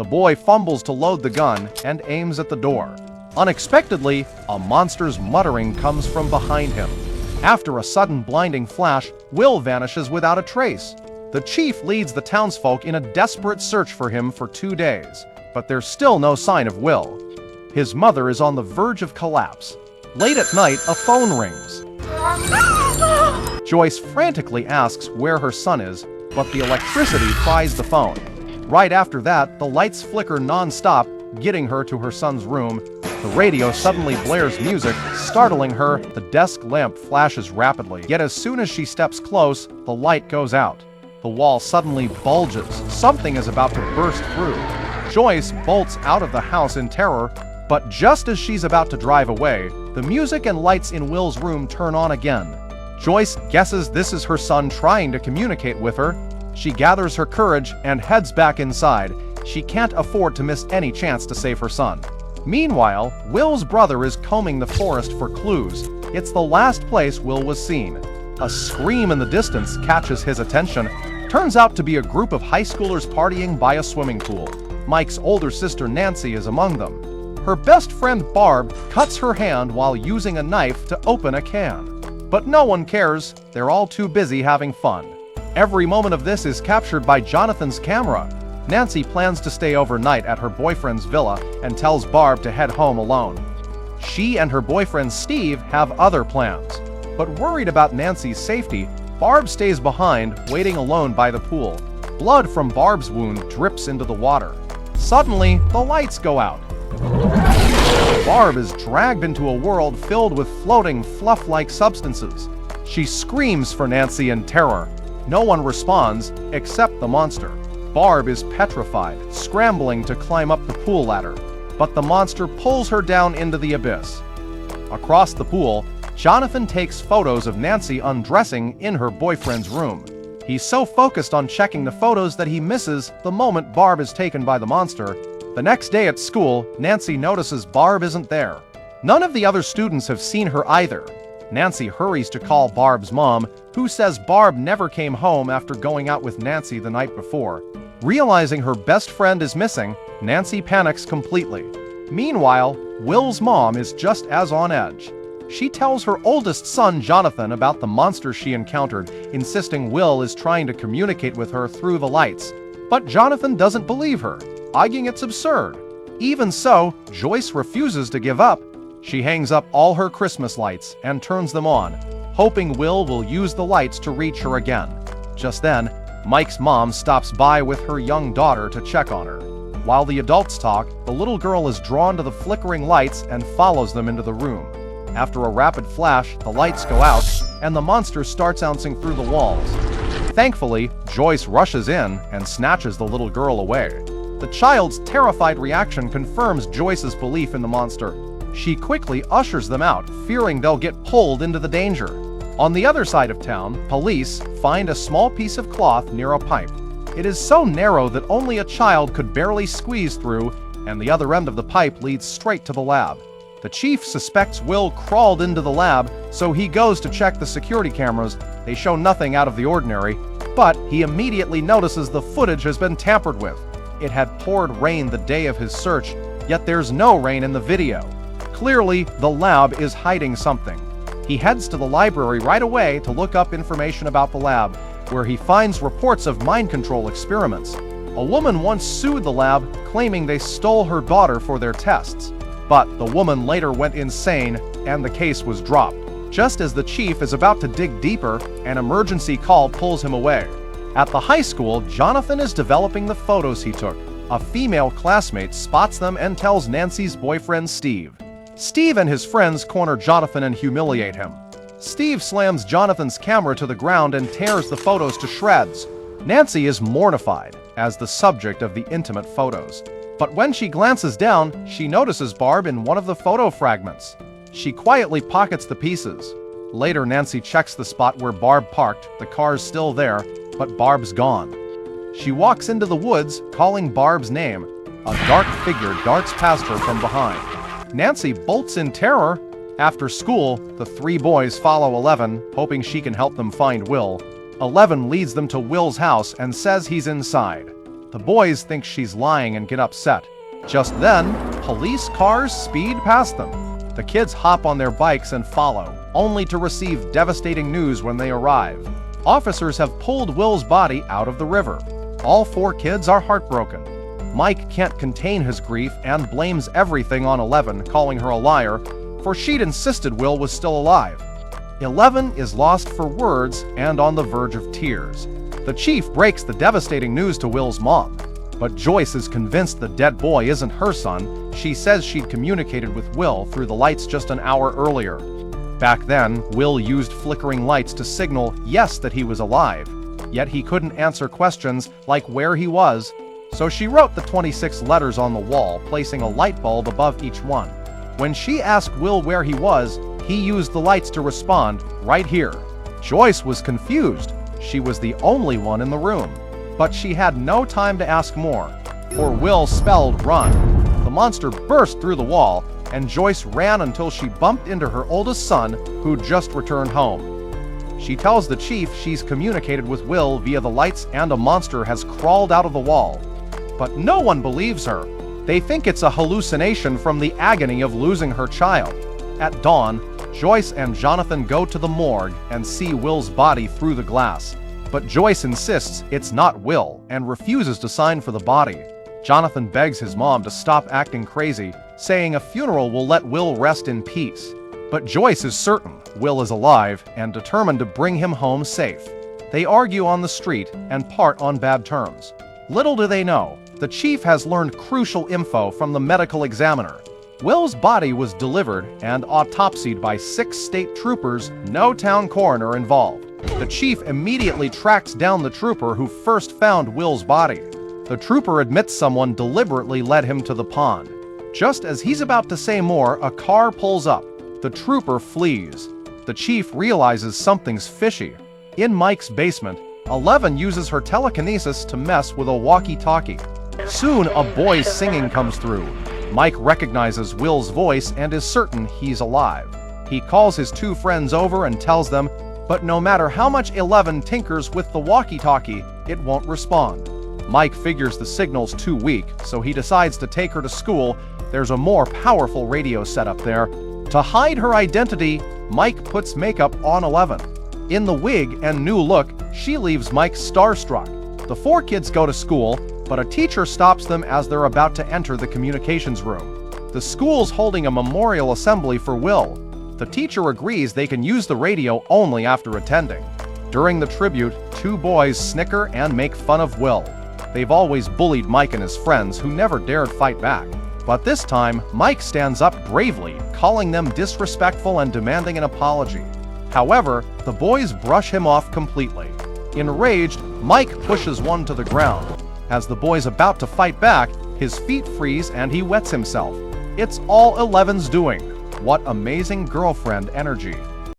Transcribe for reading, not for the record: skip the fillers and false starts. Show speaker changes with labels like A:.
A: The boy fumbles to load the gun and aims at the door. Unexpectedly, a monster's muttering comes from behind him. After a sudden blinding flash, Will vanishes without a trace. The chief leads the townsfolk in a desperate search for him for 2 days, but there's still no sign of Will. His mother is on the verge of collapse. Late at night, a phone rings. Joyce frantically asks where her son is, but the electricity fries the phone. Right after that, the lights flicker non-stop, getting her to her son's room. The radio suddenly blares music, startling her. The desk lamp flashes rapidly, yet as soon as she steps close, the light goes out. The wall suddenly bulges. Something is about to burst through. Joyce bolts out of the house in terror, but just as she's about to drive away, the music and lights in Will's room turn on again. Joyce guesses this is her son trying to communicate with her. She gathers her courage and heads back inside. She can't afford to miss any chance to save her son. Meanwhile, Will's brother is combing the forest for clues. It's the last place Will was seen. A scream in the distance catches his attention. Turns out to be a group of high schoolers partying by a swimming pool. Mike's older sister Nancy is among them. Her best friend Barb cuts her hand while using a knife to open a can. But no one cares. They're all too busy having fun. Every moment of this is captured by Jonathan's camera. Nancy plans to stay overnight at her boyfriend's villa and tells Barb to head home alone. She and her boyfriend Steve have other plans. But worried about Nancy's safety, Barb stays behind, waiting alone by the pool. Blood from Barb's wound drips into the water. Suddenly, the lights go out. Barb is dragged into a world filled with floating, fluff-like substances. She screams for Nancy in terror. No one responds, except the monster. Barb is petrified, scrambling to climb up the pool ladder, but the monster pulls her down into the abyss. Across the pool, Jonathan takes photos of Nancy undressing in her boyfriend's room. He's so focused on checking the photos that he misses the moment Barb is taken by the monster. The next day at school, Nancy notices Barb isn't there. None of the other students have seen her either. Nancy hurries to call Barb's mom, who says Barb never came home after going out with Nancy the night before. Realizing her best friend is missing, Nancy panics completely. Meanwhile, Will's mom is just as on edge. She tells her oldest son Jonathan about the monster she encountered, insisting Will is trying to communicate with her through the lights. But Jonathan doesn't believe her, arguing it's absurd. Even so, Joyce refuses to give up. She hangs up all her Christmas lights and turns them on, hoping Will will use the lights to reach her again. Just then, Mike's mom stops by with her young daughter to check on her. While the adults talk, the little girl is drawn to the flickering lights and follows them into the room. After a rapid flash, the lights go out, and the monster starts bouncing through the walls. Thankfully, Joyce rushes in and snatches the little girl away. The child's terrified reaction confirms Joyce's belief in the monster. She quickly ushers them out, fearing they'll get pulled into the danger. On the other side of town, police find a small piece of cloth near a pipe. It is so narrow that only a child could barely squeeze through, and the other end of the pipe leads straight to the lab. The chief suspects Will crawled into the lab, so he goes to check the security cameras. They show nothing out of the ordinary, but he immediately notices the footage has been tampered with. It had poured rain the day of his search, yet there's no rain in the video. Clearly, the lab is hiding something. He heads to the library right away to look up information about the lab, where he finds reports of mind control experiments. A woman once sued the lab, claiming they stole her daughter for their tests. But the woman later went insane, and the case was dropped. Just as the chief is about to dig deeper, an emergency call pulls him away. At the high school, Jonathan is developing the photos he took. A female classmate spots them and tells Nancy's boyfriend Steve. Steve and his friends corner Jonathan and humiliate him. Steve slams Jonathan's camera to the ground and tears the photos to shreds. Nancy is mortified as the subject of the intimate photos. But when she glances down, she notices Barb in one of the photo fragments. She quietly pockets the pieces. Later, Nancy checks the spot where Barb parked. The car's still there, but Barb's gone. She walks into the woods, calling Barb's name. A dark figure darts past her from behind. Nancy bolts in terror. After school, the three boys follow Eleven, hoping she can help them find Will. Eleven leads them to Will's house and says he's inside. The boys think she's lying and get upset. Just then, police cars speed past them. The kids hop on their bikes and follow, only to receive devastating news when they arrive. Officers have pulled Will's body out of the river. All 4 kids are heartbroken. Mike can't contain his grief and blames everything on 11, calling her a liar, for she'd insisted Will was still alive. 11 is lost for words and on the verge of tears. The chief breaks the devastating news to Will's mom, but Joyce is convinced the dead boy isn't her son. She says she'd communicated with Will through the lights just an hour earlier. Back then, Will used flickering lights to signal yes that he was alive, yet he couldn't answer questions like where he was, so she wrote the 26 letters on the wall, placing a light bulb above each one. When she asked Will where he was, he used the lights to respond, "Right here." Joyce was confused. She was the only one in the room. But she had no time to ask more, for Will spelled run. The monster burst through the wall, and Joyce ran until she bumped into her oldest son, who'd just returned home. She tells the chief she's communicated with Will via the lights and a monster has crawled out of the wall. But no one believes her. They think it's a hallucination from the agony of losing her child. At dawn, Joyce and Jonathan go to the morgue and see Will's body through the glass. But Joyce insists it's not Will and refuses to sign for the body. Jonathan begs his mom to stop acting crazy, saying a funeral will let Will rest in peace. But Joyce is certain Will is alive and determined to bring him home safe. They argue on the street and part on bad terms. Little do they know, the chief has learned crucial info from the medical examiner. Will's body was delivered and autopsied by 6 state troopers, no town coroner involved. The chief immediately tracks down the trooper who first found Will's body. The trooper admits someone deliberately led him to the pond. Just as he's about to say more, a car pulls up. The trooper flees. The chief realizes something's fishy. In Mike's basement, 11 uses her telekinesis to mess with a walkie-talkie. Soon, a boy's singing comes through. Mike recognizes Will's voice and is certain he's alive. He calls his 2 friends over and tells them, but no matter how much 11 tinkers with the walkie-talkie, it won't respond. Mike figures the signal's too weak, so he decides to take her to school. There's a more powerful radio setup there. To hide her identity, Mike puts makeup on 11. In the wig and new look, she leaves Mike starstruck. The 4 kids go to school, but a teacher stops them as they're about to enter the communications room. The school's holding a memorial assembly for Will. The teacher agrees they can use the radio only after attending. During the tribute, 2 boys snicker and make fun of Will. They've always bullied Mike and his friends, who never dared fight back. But this time, Mike stands up bravely, calling them disrespectful and demanding an apology. However, the boys brush him off completely. Enraged, Mike pushes one to the ground. As the boy's about to fight back, his feet freeze and he wets himself. It's all 11's doing. What amazing girlfriend energy.